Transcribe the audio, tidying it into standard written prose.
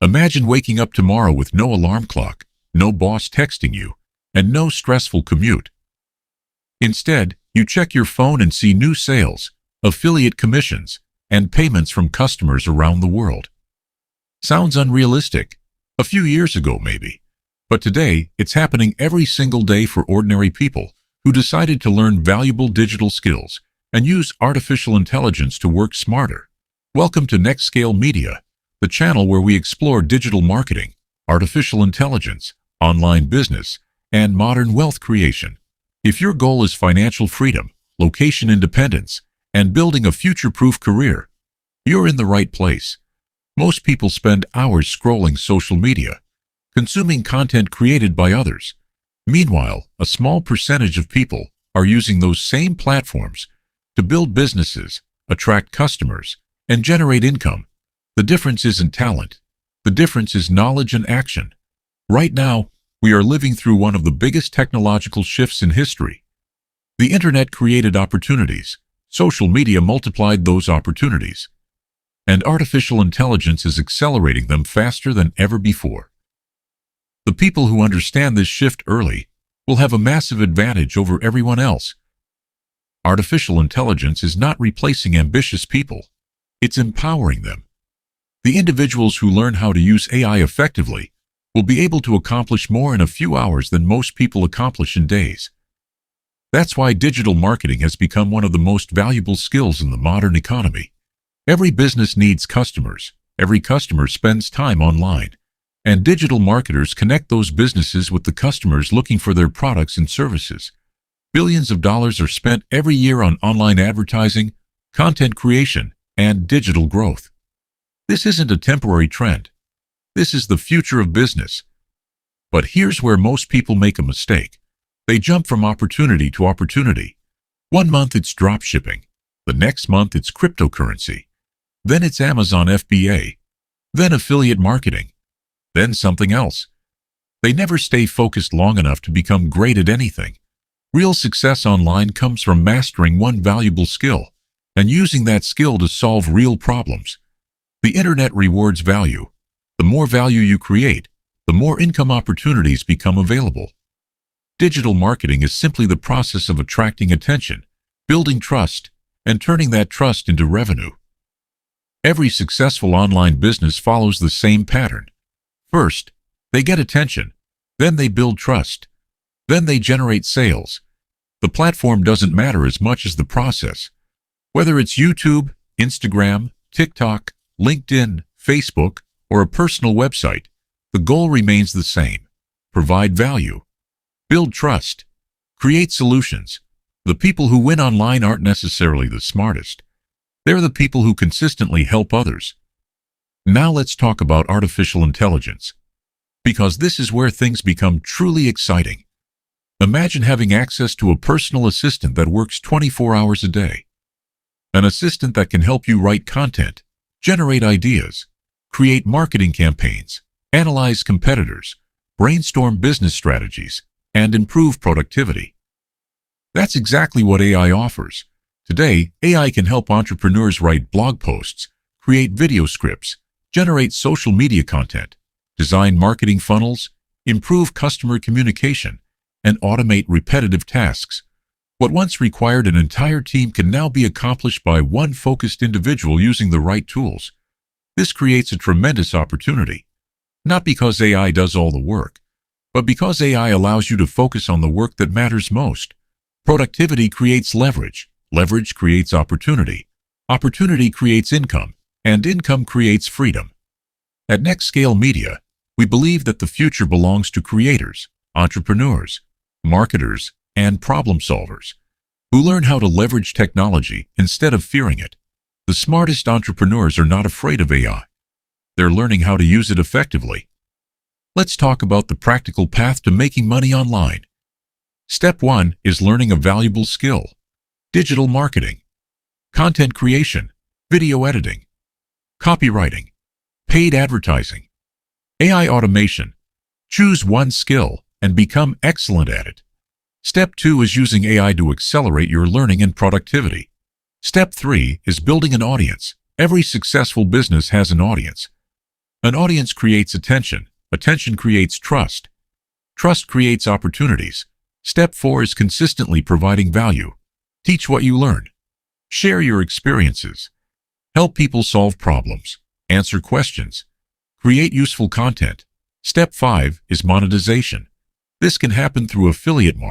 Imagine waking up tomorrow with no alarm clock, no boss texting you, and no stressful commute. Instead, you check your phone and see new sales, affiliate commissions, and payments from customers around the world. Sounds unrealistic. A few years ago, maybe. But today, it's happening every single day for ordinary people who decided to learn valuable digital skills and use artificial intelligence to work smarter. Welcome to Next Scale Media, the channel where we explore digital marketing, artificial intelligence, online business, and modern wealth creation. If your goal is financial freedom, location independence, and building a future-proof career, you're in the right place. Most people spend hours scrolling social media, consuming content created by others. Meanwhile, a small percentage of people are using those same platforms to build businesses, attract customers, and generate income. The difference isn't talent. The difference is knowledge and action. Right now, we are living through one of the biggest technological shifts in history. The internet created opportunities. Social media multiplied those opportunities. And artificial intelligence is accelerating them faster than ever before. The people who understand this shift early will have a massive advantage over everyone else. Artificial intelligence is not replacing ambitious people. It's empowering them. The individuals who learn how to use AI effectively will be able to accomplish more in a few hours than most people accomplish in days. That's why digital marketing has become one of the most valuable skills in the modern economy. Every business needs customers. Every customer spends time online. And digital marketers connect those businesses with the customers looking for their products and services. Billions of dollars are spent every year on online advertising, content creation, and digital growth. This isn't a temporary trend. This is the future of business. But here's where most people make a mistake. They jump from opportunity to opportunity. One month it's drop shipping. The next month it's cryptocurrency. Then it's Amazon FBA. Then affiliate marketing. Then something else. They never stay focused long enough to become great at anything. Real success online comes from mastering one valuable skill and using that skill to solve real problems. The internet rewards value. The more value you create, the more income opportunities become available. Digital marketing is simply the process of attracting attention, building trust, and turning that trust into revenue. Every successful online business follows the same pattern. First, they get attention. Then they build trust. Then they generate sales. The platform doesn't matter as much as the process. Whether it's YouTube, Instagram, TikTok, LinkedIn, Facebook, or a personal website, the goal remains the same. Provide value. Build trust. Create solutions. The people who win online aren't necessarily the smartest. They're the people who consistently help others. Now let's talk about artificial intelligence, because this is where things become truly exciting. Imagine having access to a personal assistant that works 24 hours a day. An assistant that can help you write content, generate ideas, create marketing campaigns, analyze competitors, brainstorm business strategies, and improve productivity. That's exactly what AI offers. Today, AI can help entrepreneurs write blog posts, create video scripts, generate social media content, design marketing funnels, improve customer communication, and automate repetitive tasks. What once required an entire team can now be accomplished by one focused individual using the right tools. This creates a tremendous opportunity, not because AI does all the work, but because AI allows you to focus on the work that matters most. Productivity creates leverage. Leverage creates opportunity. Opportunity creates income. And income creates freedom. At Next Scale Media, we believe that the future belongs to creators, entrepreneurs, marketers, and problem solvers who learn how to leverage technology instead of fearing it. The smartest entrepreneurs are not afraid of AI. They're learning how to use it effectively. Let's talk about the practical path to making money online. Step 1 is learning a valuable skill: digital marketing, content creation, video editing, copywriting, paid advertising, AI automation. Choose one skill and become excellent at it. Step 2 is using AI to accelerate your learning and productivity. Step 3 is building an audience. Every successful business has an audience. An audience creates attention. Attention creates trust. Trust creates opportunities. Step 4 is consistently providing value. Teach what you learn. Share your experiences. Help people solve problems. Answer questions. Create useful content. Step 5 is monetization. This can happen through affiliate marketing.